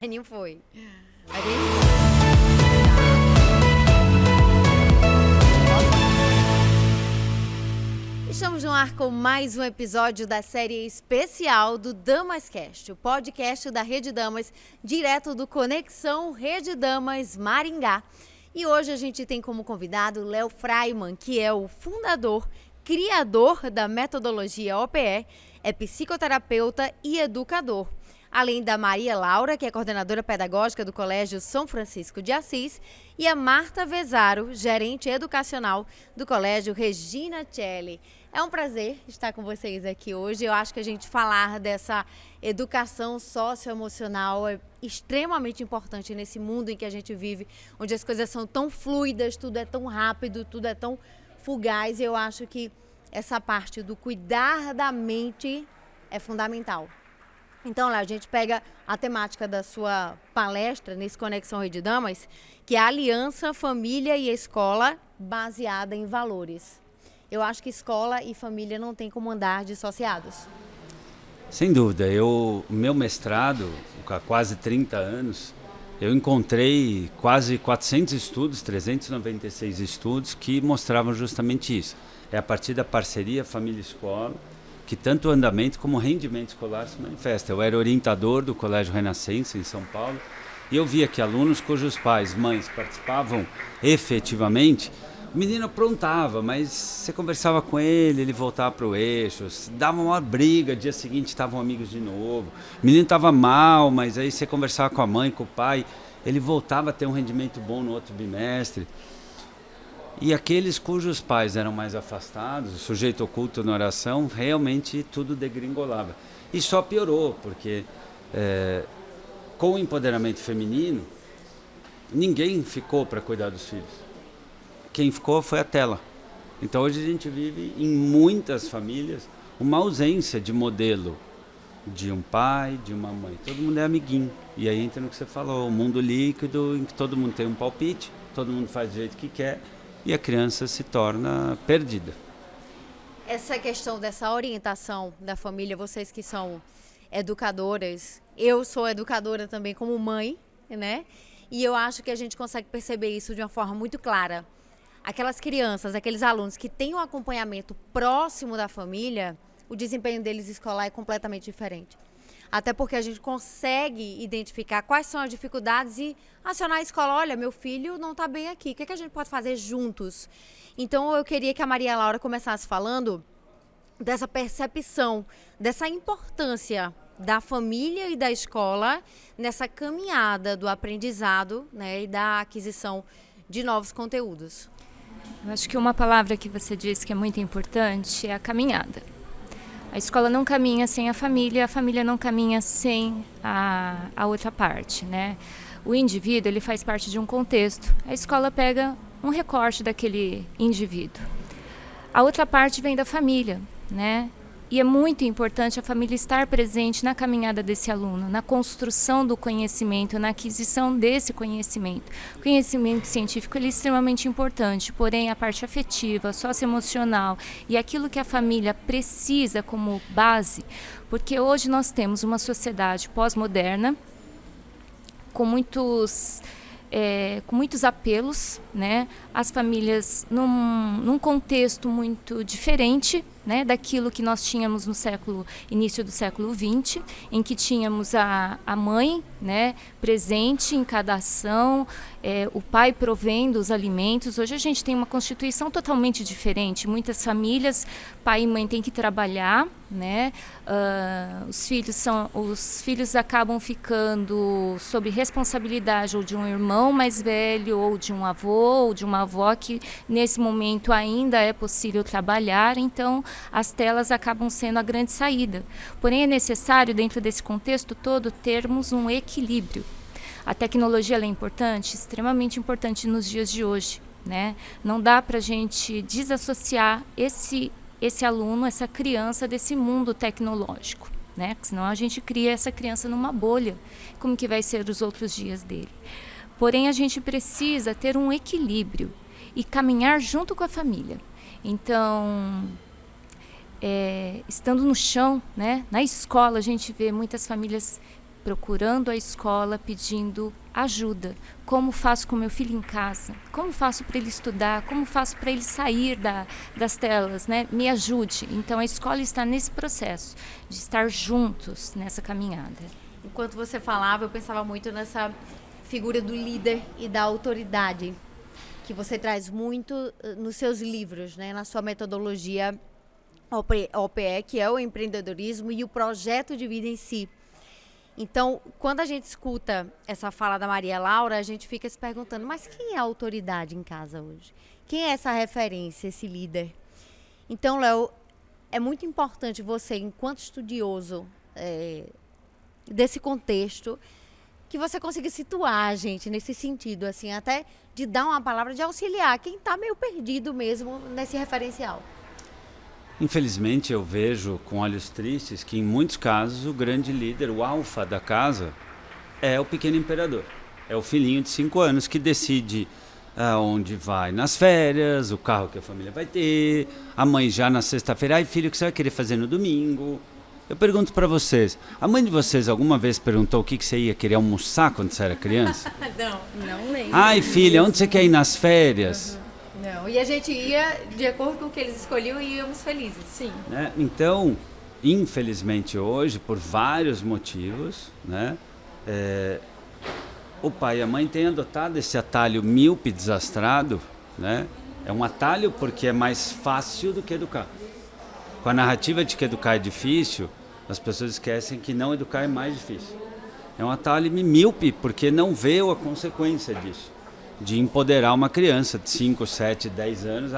Não foi. Estamos no ar com mais um episódio da série especial do Damascast, o podcast da Rede Damas, direto do Conexão Rede Damas Maringá. E hoje a gente tem como convidado Léo Freiman, que é o fundador, criador da metodologia OPE, é psicoterapeuta e educador. Além da Maria Laura, que é coordenadora pedagógica do Colégio São Francisco de Assis, e a Marta Vezaro, gerente educacional do Colégio Regina Celli. É um prazer estar com vocês aqui hoje. Eu acho que a gente falar dessa educação socioemocional é extremamente importante nesse mundo em que a gente vive, onde as coisas são tão fluidas, tudo é tão rápido, tudo é tão fugaz. Eu acho que essa parte do cuidar da mente é fundamental. Então, lá a gente pega a temática da sua palestra nesse Conexão Rede Damas, que é a aliança, família e escola baseada em valores. Eu acho que escola e família não tem como andar dissociados. Sem dúvida. O meu mestrado, há quase 30 anos, eu encontrei quase 400 estudos, 396 estudos, que mostravam justamente isso. É a partir da parceria família-escola que tanto o andamento como o rendimento escolar se manifesta. Eu era orientador do Colégio Renascença, em São Paulo, e eu via que alunos cujos pais, mães participavam efetivamente, o menino aprontava, mas você conversava com ele, ele voltava para o eixo, dava uma briga, dia seguinte estavam amigos de novo. O menino estava mal, mas aí você conversava com a mãe, com o pai, ele voltava a ter um rendimento bom no outro bimestre. E aqueles cujos pais eram mais afastados, o sujeito oculto na oração, realmente tudo degringolava. E só piorou, porque com o empoderamento feminino, ninguém ficou para cuidar dos filhos. Quem ficou foi a tela. Então hoje a gente vive em muitas famílias uma ausência de modelo de um pai, de uma mãe. Todo mundo é amiguinho. E aí entra no que você falou, o mundo líquido em que todo mundo tem um palpite, todo mundo faz do jeito que quer, e a criança se torna perdida. Essa questão dessa orientação da família, vocês que são educadoras, eu sou educadora também como mãe, né? E eu acho que a gente consegue perceber isso de uma forma muito clara. Aquelas crianças, aqueles alunos que têm um acompanhamento próximo da família, o desempenho deles escolar é completamente diferente. Até porque a gente consegue identificar quais são as dificuldades e acionar a escola. Olha, meu filho não está bem aqui, o que a gente pode fazer juntos? Então, eu queria que a Maria Laura começasse falando dessa percepção, dessa importância da família e da escola nessa caminhada do aprendizado, né, e da aquisição de novos conteúdos. Eu acho que uma palavra que você disse que é muito importante é a caminhada. A escola não caminha sem a família não caminha sem a outra parte, né? O indivíduo, ele faz parte de um contexto. A escola pega um recorte daquele indivíduo. A outra parte vem da família, né? E é muito importante a família estar presente na caminhada desse aluno, na construção do conhecimento, na aquisição desse conhecimento. O conhecimento científico ele é extremamente importante, porém a parte afetiva, socioemocional e aquilo que a família precisa como base, porque hoje nós temos uma sociedade pós-moderna com muitos apelos, né? As famílias num contexto muito diferente, né, daquilo que nós tínhamos no início do século XX, em que tínhamos a mãe, né, presente em cada ação, o pai provendo os alimentos. Hoje a gente tem uma constituição totalmente diferente. Muitas famílias, pai e mãe têm que trabalhar, né? Os filhos acabam ficando sob responsabilidade ou de um irmão mais velho, ou de um avô, ou de uma avó que nesse momento ainda é possível trabalhar. Então as telas acabam sendo a grande saída. Porém, é necessário, dentro desse contexto todo, termos um equilíbrio. A tecnologia ela é importante, extremamente importante nos dias de hoje, né? Não dá para a gente desassociar esse aluno, essa criança desse mundo tecnológico, né? Porque senão a gente cria essa criança numa bolha. Como que vai ser os outros dias dele? Porém, a gente precisa ter um equilíbrio e caminhar junto com a família. Então, estando no chão, né, na escola, a gente vê muitas famílias procurando a escola, pedindo ajuda. Como faço com meu filho em casa? Como faço para ele estudar? Como faço para ele sair das telas? Né? Me ajude. Então, a escola está nesse processo de estar juntos nessa caminhada. Enquanto você falava, eu pensava muito nessa figura do líder e da autoridade, que você traz muito nos seus livros, né? Na sua metodologia OPE, que é o empreendedorismo e o projeto de vida em si. Então, quando a gente escuta essa fala da Maria Laura, a gente fica se perguntando, mas quem é a autoridade em casa hoje? Quem é essa referência, esse líder? Então, Léo, é muito importante você, enquanto estudioso desse contexto, que você consiga situar a gente nesse sentido, assim, até de dar uma palavra de auxiliar quem está meio perdido mesmo nesse referencial. Infelizmente, eu vejo com olhos tristes que, em muitos casos, o grande líder, o alfa da casa, é o pequeno imperador. É o filhinho de 5 anos que decide aonde vai nas férias, o carro que a família vai ter, a mãe já na sexta-feira, ai filho, o que você vai querer fazer no domingo? Eu pergunto para vocês, a mãe de vocês alguma vez perguntou o que você ia querer almoçar quando você era criança? Não lembro. Ai filha, onde você quer ir nas férias? Não, e a gente ia de acordo com o que eles escolhiam e íamos felizes. Sim. Né? Então, infelizmente hoje, por vários motivos, né, o pai e a mãe têm adotado esse atalho míope desastrado, né? É um atalho porque é mais fácil do que educar. Com a narrativa de que educar é difícil, as pessoas esquecem que não educar é mais difícil. É um atalho míope porque não vê a consequência disso. De empoderar uma criança de 5, 7, 10 anos.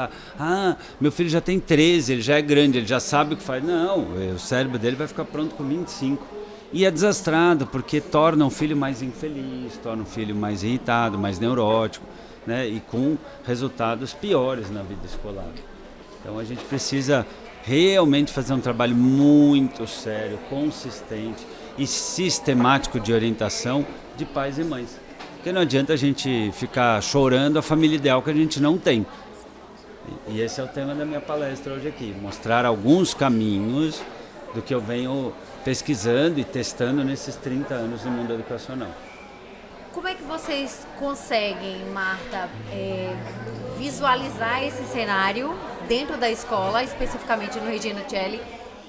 Meu filho já tem 13, ele já é grande, ele já sabe o que faz. Não, o cérebro dele vai ficar pronto com 25. E é desastrado, porque torna o filho mais infeliz, torna o filho mais irritado, mais neurótico, né? E com resultados piores na vida escolar. Então a gente precisa realmente fazer um trabalho muito sério, consistente e sistemático de orientação de pais e mães. Porque não adianta a gente ficar chorando a família ideal que a gente não tem. E esse é o tema da minha palestra hoje aqui, mostrar alguns caminhos do que eu venho pesquisando e testando nesses 30 anos no mundo educacional. Como é que vocês conseguem, Marta, visualizar esse cenário dentro da escola, especificamente no Regina Coeli,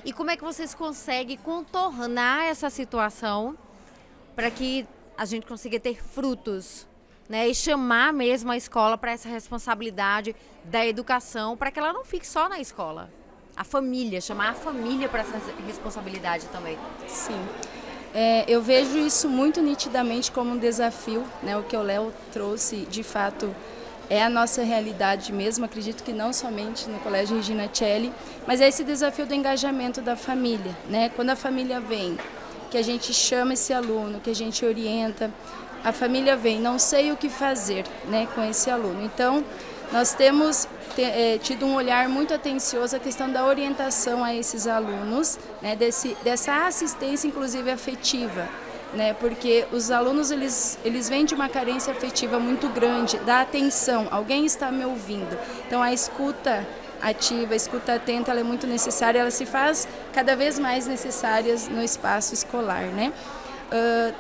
e como é que vocês conseguem contornar essa situação para que a gente consiga ter frutos, né, e chamar mesmo a escola para essa responsabilidade da educação, para que ela não fique só na escola. A família, chamar a família para essa responsabilidade também. Sim. Eu vejo isso muito nitidamente como um desafio, né? O que o Léo trouxe, de fato, é a nossa realidade mesmo. Acredito que não somente no Colégio Regina Coeli, mas é esse desafio do engajamento da família, né? Quando a família vem, que a gente chama esse aluno, que a gente orienta, a família vem, não sei o que fazer, né, com esse aluno. Então, nós temos tido um olhar muito atencioso à questão da orientação a esses alunos, né, dessa assistência, inclusive afetiva, né, porque os alunos eles vêm de uma carência afetiva muito grande, da atenção, alguém está me ouvindo. Então, a escuta ativa, a escuta atenta, ela é muito necessária, ela se faz cada vez mais necessária no espaço escolar, né?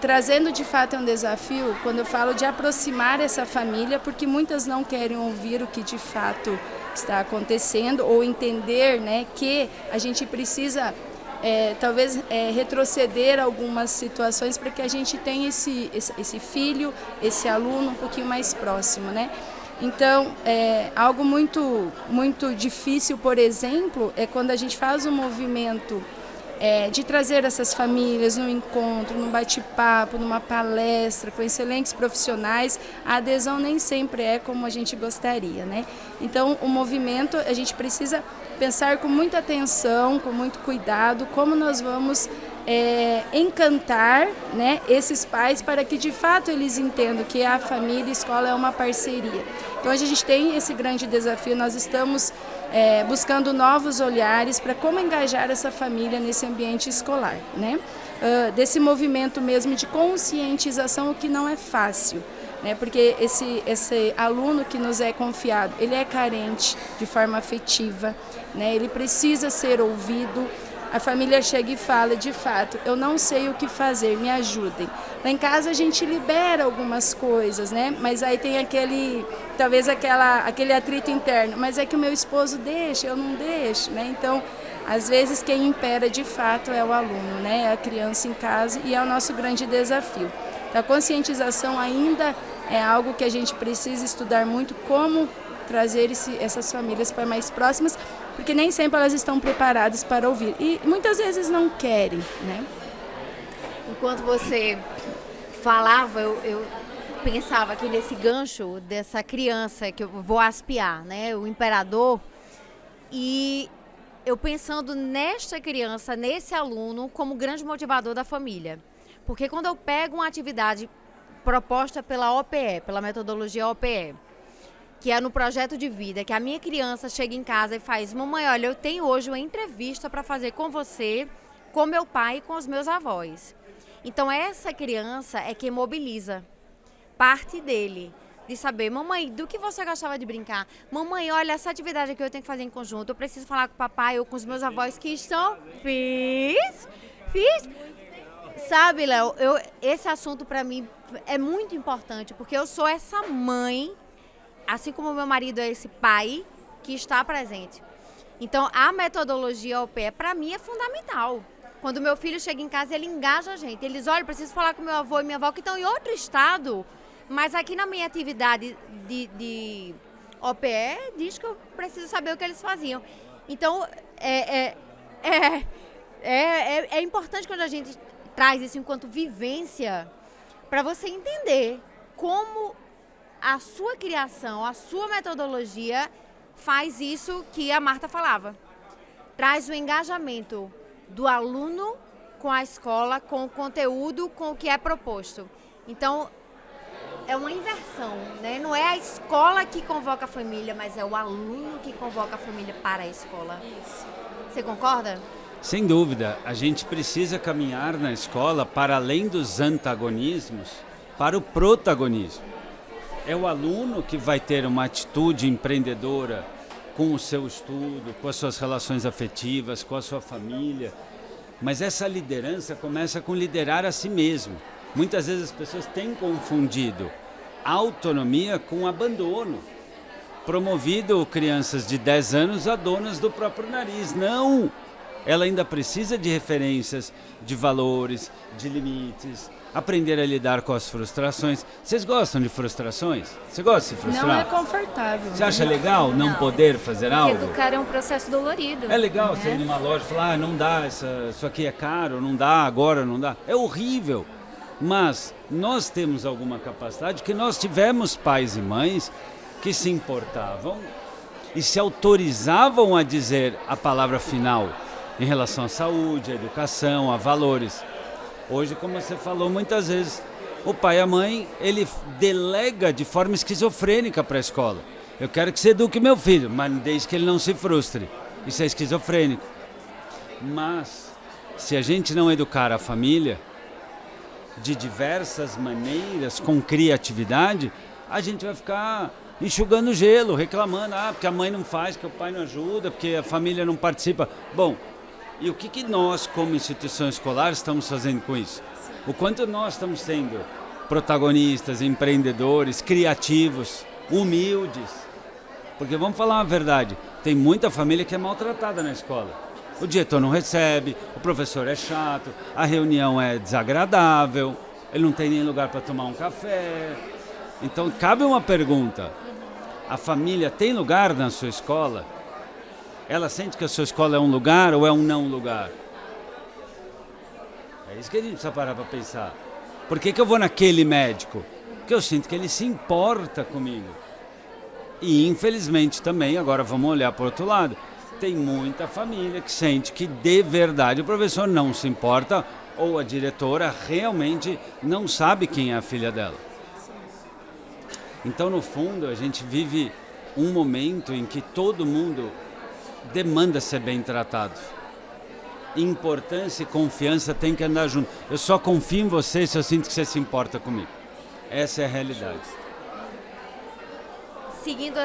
Trazendo de fato um desafio quando eu falo de aproximar essa família, porque muitas não querem ouvir o que de fato está acontecendo ou entender, né, que a gente precisa talvez retroceder algumas situações para que a gente tenha esse filho, esse aluno um pouquinho mais próximo, né? Então, algo muito, muito difícil, por exemplo, é quando a gente faz um movimento de trazer essas famílias num encontro, num bate-papo, numa palestra com excelentes profissionais, a adesão nem sempre é como a gente gostaria, né? Então, o movimento, a gente precisa pensar com muita atenção, com muito cuidado, como nós vamos encantar, né, esses pais para que de fato eles entendam que a família e a escola é uma parceria. Então a gente tem esse grande desafio, nós estamos buscando novos olhares para como engajar essa família nesse ambiente escolar, né? Desse movimento mesmo de conscientização, o que não é fácil, né? Porque esse aluno que nos é confiado, ele é carente de forma afetiva, né? Ele precisa ser ouvido. a família chega e fala, de fato, eu não sei o que fazer, me ajudem. Lá em casa a gente libera algumas coisas, né? Mas aí tem aquele atrito interno, mas é que o meu esposo deixa, eu não deixo, né? Então, às vezes quem impera de fato é o aluno, né? É a criança em casa e é o nosso grande desafio. Então, a conscientização ainda é algo que a gente precisa estudar muito, como trazer essas famílias para mais próximas, porque nem sempre elas estão preparadas para ouvir e muitas vezes não querem, né? Enquanto você falava, eu pensava aqui nesse gancho dessa criança que eu vou aspiar, né? O imperador. E eu pensando nesta criança, nesse aluno, como grande motivador da família. Porque quando eu pego uma atividade proposta pela OPE, pela metodologia OPE, que é no projeto de vida, que a minha criança chega em casa e faz: mamãe, olha, eu tenho hoje uma entrevista para fazer com você, com meu pai e com os meus avós. Então essa criança é quem mobiliza parte dele, de saber: mamãe, do que você gostava de brincar? Mamãe, olha, essa atividade aqui eu tenho que fazer em conjunto, eu preciso falar com o papai ou com os meus avós que estão... Fiz. Sabe, Léo, esse assunto para mim é muito importante, porque eu sou essa mãe, assim como meu marido é esse pai que está presente. Então, a metodologia OPE, para mim, é fundamental. Quando meu filho chega em casa, ele engaja a gente. Ele diz: olha, preciso falar com meu avô e minha avó que estão em outro estado, mas aqui na minha atividade de OPE, diz que eu preciso saber o que eles faziam. Então, é importante quando a gente traz isso enquanto vivência, para você entender como a sua criação, a sua metodologia faz isso que a Marta falava. Traz o engajamento do aluno com a escola, com o conteúdo, com o que é proposto. Então, é uma inversão, né? Não é a escola que convoca a família, mas é o aluno que convoca a família para a escola. Isso. Você concorda? Sem dúvida, a gente precisa caminhar na escola para além dos antagonismos, para o protagonismo. É o aluno que vai ter uma atitude empreendedora com o seu estudo, com as suas relações afetivas, com a sua família. Mas essa liderança começa com liderar a si mesmo. Muitas vezes as pessoas têm confundido autonomia com abandono. Promovido crianças de 10 anos a donas do próprio nariz. Não! Ela ainda precisa de referências, de valores, de limites, aprender a lidar com as frustrações. Vocês gostam de frustrações? Você gosta de se frustrar? Não é confortável. Você acha legal não poder fazer algo? Educar é um processo dolorido. É legal você ir numa loja e falar: não dá, isso aqui é caro, não dá, agora não dá. É horrível. Mas nós temos alguma capacidade, que nós tivemos pais e mães que se importavam e se autorizavam a dizer a palavra final em relação à saúde, à educação, a valores. Hoje, como você falou muitas vezes, o pai e a mãe, ele delega de forma esquizofrênica para a escola. Eu quero que você eduque meu filho, mas desde que ele não se frustre. Isso é esquizofrênico. Mas, se a gente não educar a família de diversas maneiras, com criatividade, a gente vai ficar enxugando gelo, reclamando: porque a mãe não faz, que o pai não ajuda, porque a família não participa. Bom, e o que nós, como instituição escolar, estamos fazendo com isso? O quanto nós estamos sendo protagonistas, empreendedores, criativos, humildes? Porque vamos falar uma verdade, tem muita família que é maltratada na escola. O diretor não recebe, o professor é chato, a reunião é desagradável, ele não tem nem lugar para tomar um café. Então, cabe uma pergunta: a família tem lugar na sua escola? Ela sente que a sua escola é um lugar ou é um não lugar? É isso que a gente precisa parar para pensar. Por que eu vou naquele médico? Porque eu sinto que ele se importa comigo. E infelizmente também, agora vamos olhar para o outro lado, tem muita família que sente que de verdade o professor não se importa ou a diretora realmente não sabe quem é a filha dela. Então, no fundo, a gente vive um momento em que todo mundo demanda ser bem tratado. Importância e confiança tem que andar junto. Eu só confio em você se eu sinto que você se importa comigo. Essa é a realidade. Seguindo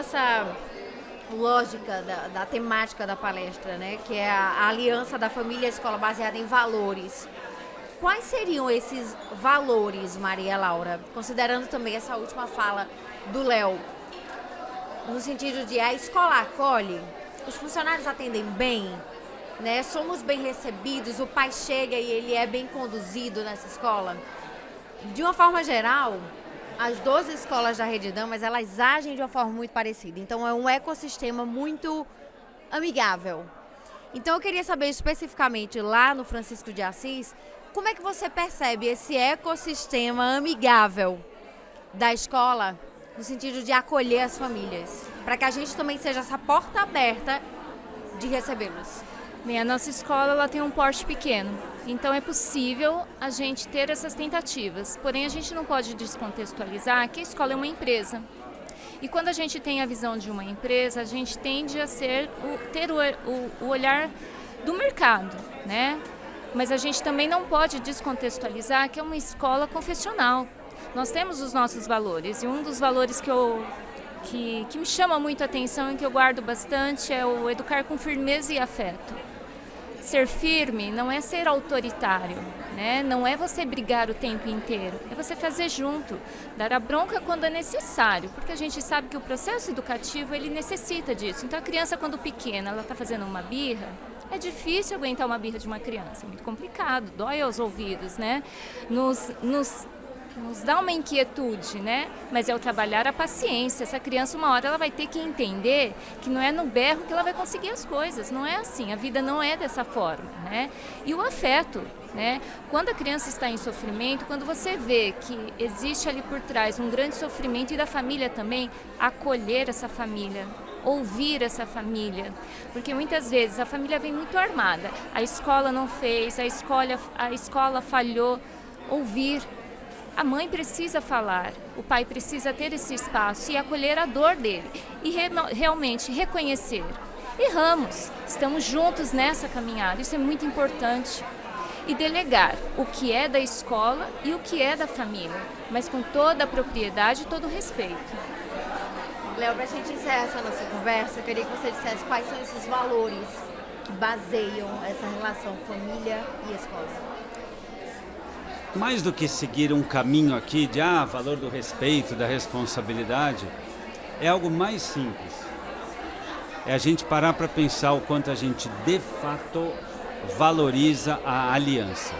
lógica da temática da palestra, né? Que é a aliança da família e a escola baseada em valores. Quais seriam esses valores, Maria Laura, considerando também essa última fala do Léo, no sentido de a escola acolhe, os funcionários atendem bem, né? Somos bem recebidos, o pai chega e ele é bem conduzido nessa escola? De uma forma geral, as 12 escolas da Rede Damas, elas agem de uma forma muito parecida. Então, é um ecossistema muito amigável. Então, eu queria saber especificamente lá no Francisco de Assis, como é que você percebe esse ecossistema amigável da escola, no sentido de acolher as famílias, para que a gente também seja essa porta aberta de recebê-los? Bem, a nossa escola ela tem um porte pequeno, então é possível a gente ter essas tentativas. Porém, a gente não pode descontextualizar que a escola é uma empresa. E quando a gente tem a visão de uma empresa, a gente tende a ter o olhar do mercado, né? Mas a gente também não pode descontextualizar que é uma escola confessional. Nós temos os nossos valores, e um dos valores que me chama muito a atenção e que eu guardo bastante é o educar com firmeza e afeto. Ser firme não é ser autoritário, né? Não é você brigar o tempo inteiro, é você fazer junto, dar a bronca quando é necessário, porque a gente sabe que o processo educativo ele necessita disso. Então a criança quando pequena, ela está fazendo uma birra, é difícil aguentar uma birra de uma criança, é muito complicado, dói aos ouvidos, né? Nos dá uma inquietude, né? Mas é o trabalhar a paciência. Essa criança, uma hora, ela vai ter que entender que não é no berro que ela vai conseguir as coisas. Não é assim, a vida não é dessa forma, né? E o afeto, né? Quando a criança está em sofrimento, quando você vê que existe ali por trás um grande sofrimento e da família também, acolher essa família, ouvir essa família, porque muitas vezes a família vem muito armada. A escola não fez, a escola falhou. Ouvir. A mãe precisa falar, o pai precisa ter esse espaço e acolher a dor dele e realmente reconhecer. Erramos, estamos juntos nessa caminhada, isso é muito importante. E delegar o que é da escola e o que é da família, mas com toda a propriedade e todo o respeito. Léo, para a gente encerrar essa nossa conversa, eu queria que você dissesse quais são esses valores que baseiam essa relação família e escola. Mais do que seguir um caminho aqui de valor do respeito, da responsabilidade, é algo mais simples. É a gente parar para pensar o quanto a gente de fato valoriza a aliança.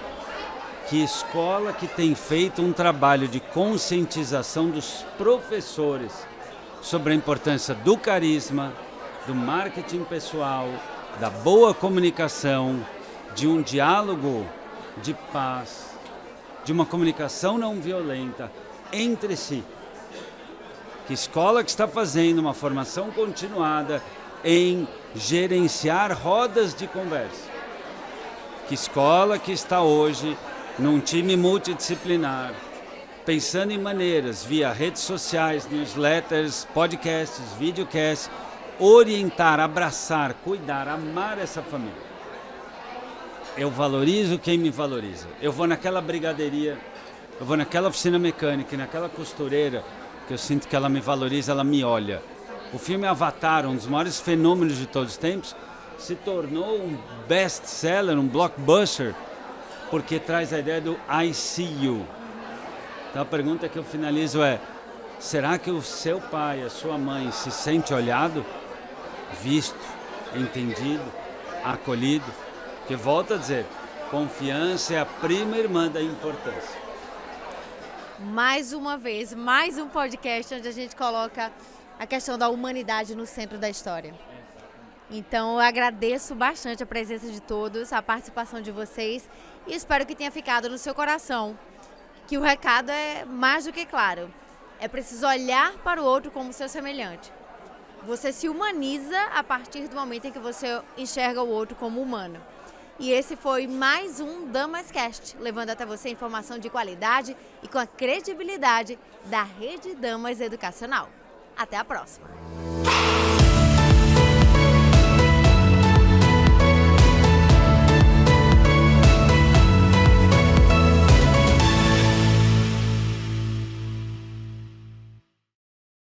Que escola que tem feito um trabalho de conscientização dos professores sobre a importância do carisma, do marketing pessoal, da boa comunicação, de um diálogo de paz, de uma comunicação não violenta entre si. Que escola que está fazendo uma formação continuada em gerenciar rodas de conversa. Que escola que está hoje num time multidisciplinar, pensando em maneiras via redes sociais, newsletters, podcasts, videocasts, orientar, abraçar, cuidar, amar essa família. Eu valorizo quem me valoriza. Eu vou naquela brigadeiria, eu vou naquela oficina mecânica, naquela costureira, que eu sinto que ela me valoriza, ela me olha. O filme Avatar, um dos maiores fenômenos de todos os tempos, se tornou um best-seller, um blockbuster, porque traz a ideia do I see you. Então a pergunta que eu finalizo é, será que o seu pai, a sua mãe se sente olhado, visto, entendido, acolhido? Que volto a dizer, confiança é a prima irmã da importância. Mais uma vez, mais um podcast onde a gente coloca a questão da humanidade no centro da história. Então, eu agradeço bastante a presença de todos, a participação de vocês e espero que tenha ficado no seu coração, que o recado é mais do que claro. É preciso olhar para o outro como seu semelhante. Você se humaniza a partir do momento em que você enxerga o outro como humano. E esse foi mais um Damascast, levando até você informação de qualidade e com a credibilidade da Rede Damas Educacional. Até a próxima!